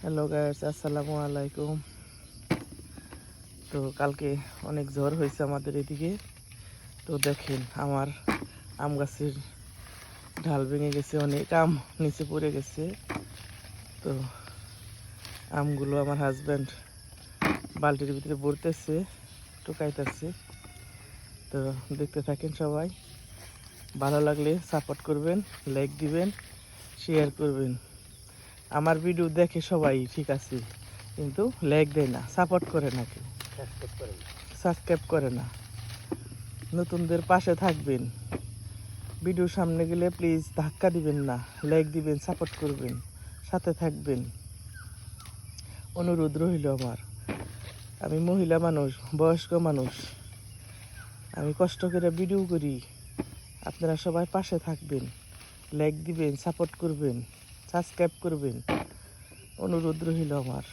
Hello guys, আসসালামু আলাইকুম। তো কালকে অনেক ঝড় হয়েছে আমাদের এদিকে। তো দেখেন আমার আম গাছের ঢাল ভেঙে গেছে, অনেক আম নিচে পড়ে গেছে। তো আমগুলো আমার হাজব্যান্ড বালতির ভিতরে ভরতেছে, টুকাইতেছে। তো দেখতে থাকেন সবাই। ভালো লাগলে সাপোর্ট করবেন, লাইক দিবেন, শেয়ার করবেন। আমার ভিডিও দেখে সবাই ঠিক আছে, কিন্তু লাইক দেয় না, সাপোর্ট করে না, কেউ সাবস্ক্রাইব করে না। নতুনদের পাশে থাকবেন। ভিডিওর সামনে গেলে প্লিজ ধাক্কা দিবেন না, লাইক দিবেন, সাপোর্ট করবেন, সাথে থাকবেন, অনুরোধ রইল আমার। আমি মহিলা মানুষ, বয়স্ক মানুষ, আমি কষ্ট করে ভিডিও করি। আপনারা সবাই পাশে থাকবেন, লাইক দিবেন, সাপোর্ট করবেন, সাবস্ক্রাইব করবেন, অনুরোধ রইল আমার।